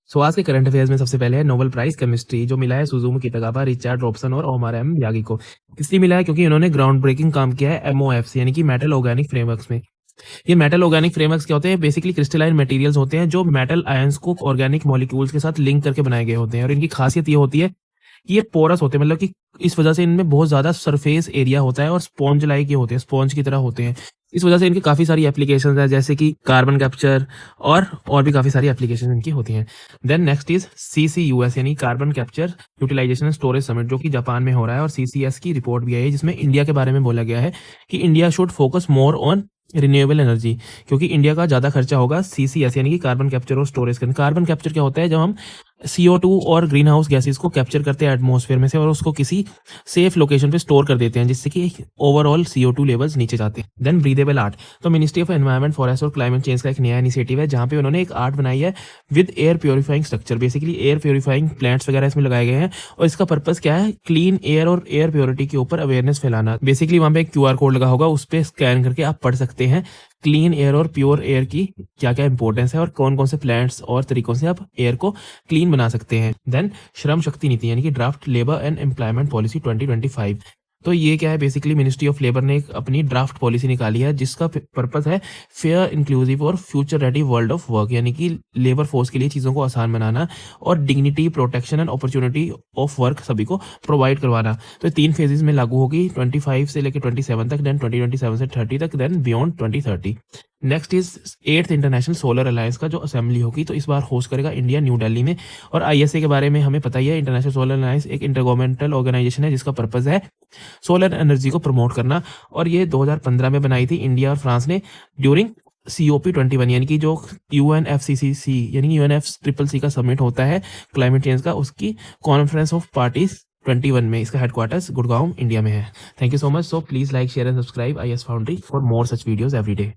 सो आज के current affairs में सबसे पहले है नोबेल प्राइज केमिस्ट्री जो मिला है सुजुकी कितागावा, रिचर्ड रॉबसन और ओमार एम यागी को। इसलिए मिला है क्योंकि इन्होंने ग्राउंड ब्रेकिंग काम किया है एमओएफ यानी कि मेटल ऑर्गेनिक फ्रेमवर्क्स में। ये मेटल ऑर्गेनिक फ्रेमवर्क्स क्या होते हैं? बेसिकली क्रिस्टलाइन मटेरियल्स होते हैं जो मेटल आयंस को ऑर्गेनिक मॉलिक्यूल्स के साथ लिंक करके बनाए गए होते हैं। और इनकी खासियत ये होती है कि ये पोरस होते हैं, मतलब कि इस वजह से इनमें बहुत ज़्यादा सरफेस एरिया होता है और स्पॉन्ज लाइक ये होते हैं, स्पॉन्ज की तरह होते हैं। इस वजह से इनकी काफ़ी सारी एप्लीकेशंस है, जैसे कि कार्बन कैप्चर और भी काफ़ी सारी एप्लीकेशन इनकी होती हैं। देन नेक्स्ट इज CCUS यानी carbon capture utilisation and storage summit जो कि जापान में हो रहा है। और CCS की रिपोर्ट भी आई है जिसमें इंडिया के बारे में बोला गया है कि India should focus more on renewable energy, क्योंकि इंडिया का ज़्यादा खर्चा होगा CCS यानी कि कार्बन कैप्चर और स्टोरेज करने। कार्बन कैप्चर क्या होता है? जब हम CO2 और ग्रीन हाउस गैसेज को कैप्चर करते हैं एटमॉस्फेयर में से और उसको किसी सेफ लोकेशन पे स्टोर कर देते हैं, जिससे कि ओवरऑल CO2 लेवल्स नीचे जाते हैं। देन ब्रीदेबल आर्ट, तो मिनिस्ट्री ऑफ एनवायरमेंट, फॉरेस्ट और क्लाइमेट चेंज का एक नया इनिशिएटिव है जहाँ पे उन्होंने एक आर्ट बनाई है with air purifying structure. Basically air purifying plants वगैरह इसमें लगाए गए हैं और इसका पर्पस क्या है? क्लीन एयर और एयर प्योरिटी के ऊपर अवेयरनेस फैलाना। बेसिकली वहाँ पे एक QR कोड लगा होगा, उस पर स्कैन करके आप पढ़ सकते हैं क्लीन एयर और प्योर एयर की क्या क्या इंपॉर्टेंस है और कौन कौन से प्लांट्स और तरीकों से आप एयर को क्लीन बना सकते हैं। देन श्रम शक्ति नीति यानी कि draft labour and employment policy 2025। तो ये क्या है? बेसिकली मिनिस्ट्री ऑफ लेबर ने एक अपनी ड्राफ्ट पॉलिसी निकाली है जिसका पर्पस है फेयर, इंक्लूसिव और future ready world of work, यानी कि लेबर फोर्स के लिए चीज़ों को आसान बनाना और dignity, protection and opportunity of work सभी को प्रोवाइड करवाना। तो 3 फेजेस में लागू होगी, 25 से लेकर 27 तक, देन 2027 से 30 तक, then beyond 2030। Next is 8th international solar alliance का जो असेंबली होगी, तो इस बार होस्ट करेगा इंडिया न्यू दिल्ली में। और ISA के बारे में हमें पता ही है, इंटरनेशनल सोलर अलायंस एक इंटरगवर्नमेंटल ऑर्गेनाइजेशन है जिसका पर्पस है सोलर एनर्जी को प्रमोट करना। और ये 2015 में बनाई थी इंडिया और फ्रांस ने ड्यूरिंग COP21 यानी कि जो UNFCCC यानी कि UNFCCC का समिट होता है क्लाइमेट चेंज का, उसकी कॉन्फ्रेंस ऑफ पार्टीज 21 में। इसका हेडक्वार्टर्स गुड़गांव इंडिया में है। Thank you so much. So please like, share and subscribe IS foundry for more such videos every day.